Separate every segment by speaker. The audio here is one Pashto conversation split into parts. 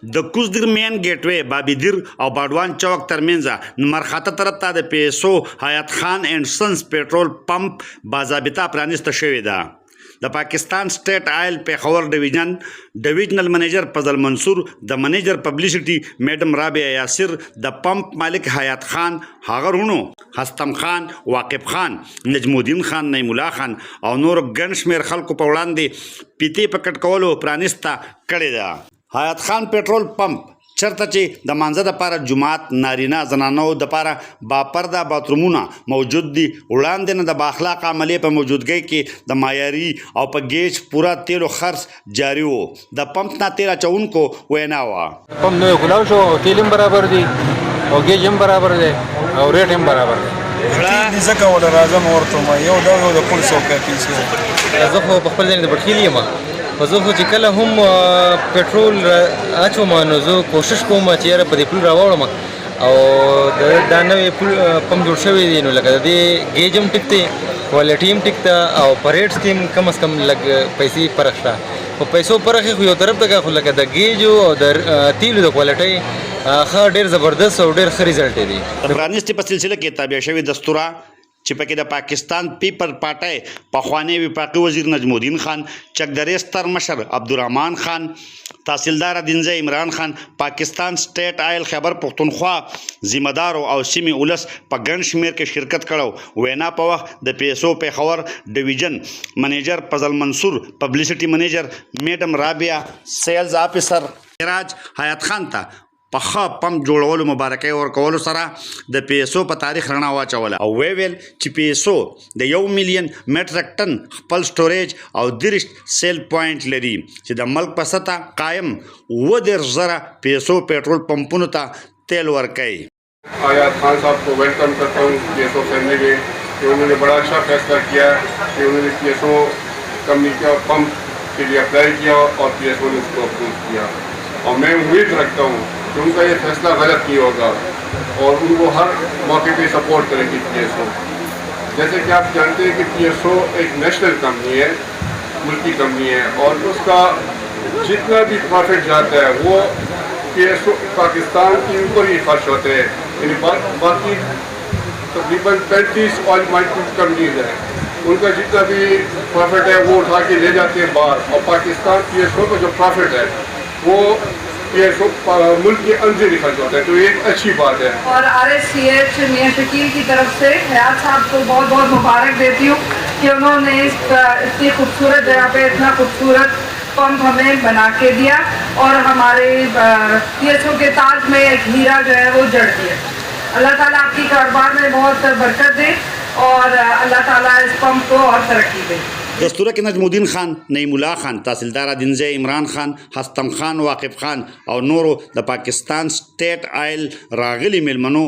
Speaker 1: د کوزدیر مین ګیټوي بابیدیر او باډوان چوک ترمنځ مرخاته طرف ته د پیسو حیات خان اینڈ سنس پیټرول پمپ باضابطه پرانیسته شوې ده. د پاکستان سټیټ آیل پیښور ډویژنل منیجر فضل منصور، د منیجر پبلسټي میډم رابعه یاسر، د پمپ مالک حیات خان، هغه رونو هستم خان، واقف خان، نجم الدین خان، نعیم الله خان او نور ګڼ شمېر خلکو په وړاندې پیتې په کټ کولو پرانیسته کړې ده. حیات خان پیټرول پمپ چرته چې د مانځه دپاره جومات، نارینه زنانو دپاره باپرده باترومونه موجود دي، وړاندې نه د بااخلاقه عملې په موجودګۍ کې د معیاري او په ګیج پوره تیلو خرڅ جاري و. د پمپ نه تیل اچونکو وینا وه
Speaker 2: پمپ نوی کلاو شو، تیل هم برابر دي او ګیج هم برابر دی او ریټ هم برابر دی.
Speaker 3: ځکه وله راځم ورته ما یو دا یو د پولیسو کافي څه
Speaker 2: زه خو په خپل ځای د بټخیل یم، خو زه خو چې کله هم پټرول اچوم نو زه کوشش کوم چې یاره په دې پول راوړم او دا نوی پمپ جوړ شوی دی نو لکه د دې ګیج هم ټیک دی، کوالټي هم ټیک ده او په ریټس کې هم کم از کم لږ پیسې فرق شته. په پیسو فرق یې خو یو طرف ته خو لکه د ګیجو او د تیلو د کوالټۍ ښه ډېر زبردست او ډېر ښه ریزلټ دی.
Speaker 1: د پرانیستي په سلسله کې تابع شوې دستوره چې پکې د پاکستان پیپل پارټۍ پخوانی وفاقي وزیر نجم الدین خان، چکدرې ستر مشر عبدالرحمن خان، تحصیلدار ادینزی عمران خان، پاکستان سټیټ آیل خیبر پښتونخوا ذمہ دارو او سیمې ولس په ګڼ شمېر کې شرکت کړو. وینا په وخت د پیسو پیښور ډویژن منیجر فضل منصور، پبلسټي منیجر میډم رابعه، سیلز آفیسر میراج حیات خان ته په ښه پمپ جوړولو مبارکۍ ورکولو سره د پیسو په تاریخ رڼا واچوله او ویل چې پیسو د 1 میلیون میټرک ټن خپل سټوریج او 30 سیل پوینټ لري چې د ملک په سطح قایم 30,000 پیسو پیټرول پمپونو ته تیل ورکوي.
Speaker 4: حیات خان صاحب کو ویلکم کرتا ہوں پیسو فیملی میں کہ انہوں نے بڑا اچھا فیصلہ کیا کہ انہوں نے پیسو کمپنی کا پمپ کے لیے اپلائی کیا اور پیسو نے اس کو اپروو کیا اور میں امید رکھتا ہوں کہ ان کا یہ فیصلہ غلط نہیں ہوگا اور ان کو ہر موقع پہ سپورٹ کرے گی پی ایس او. جیسے کہ آپ جانتے ہیں کہ پی ایس او ایک نیشنل کمپنی ہے، ملکی کمپنی ہے اور اس کا جتنا بھی پروفٹ جاتا ہے وہ پی ایس او پاکستان کے اوپر ہی خرچ ہوتے ہیں. یعنی باقی تقریباً 35 آئل مائننگ کمپنیز ہیں، ان کا جتنا بھی پروفٹ ہے وہ اٹھا کے لے جاتے ہیں باہر اور پاکستان پی ایس او کا جو پروفٹ ہے وہ ملک کے اندر خرچ ہوتا ہے، تو یہ ایک اچھی بات ہے. اور
Speaker 5: RSCH میاں شکیل کی طرف سے حیات صاحب کو بہت بہت مبارک دیتی ہوں کہ انہوں نے اس اتنی خوبصورت جگہ پہ اتنا خوبصورت پمپ ہمیں بنا کے دیا اور ہمارے پی ایس او کے تاج میں ایک ہیرا جو ہے وہ جڑ دیا. اللہ تعالیٰ آپ کی کاروبار میں بہت برکت دے اور اللہ تعالیٰ اس پمپ کو اور ترقی دے.
Speaker 1: دستوره کې نجم الدین خان، نعیم الله خان، تحصیلدار ادینزی عمران خان، هستم خان، واقف خان او نورو د پاکستان سټیټ آیل راغلي میلمنو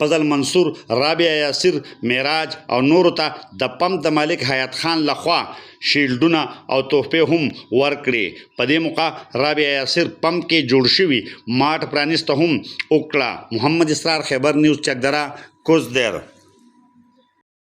Speaker 1: فضل منصور، رابعه یاسر، میراج او نورو ته د پمپ د مالک حیات خان لخوا شیلډونه او تحفې هم ورکړې. په دې موقع رابعه یاسر پمپ کې جوړ شوي ماټ پرانیسته هم وکړه. محمد اسرار، خیبر نیوز، چکدره، کوزدیر.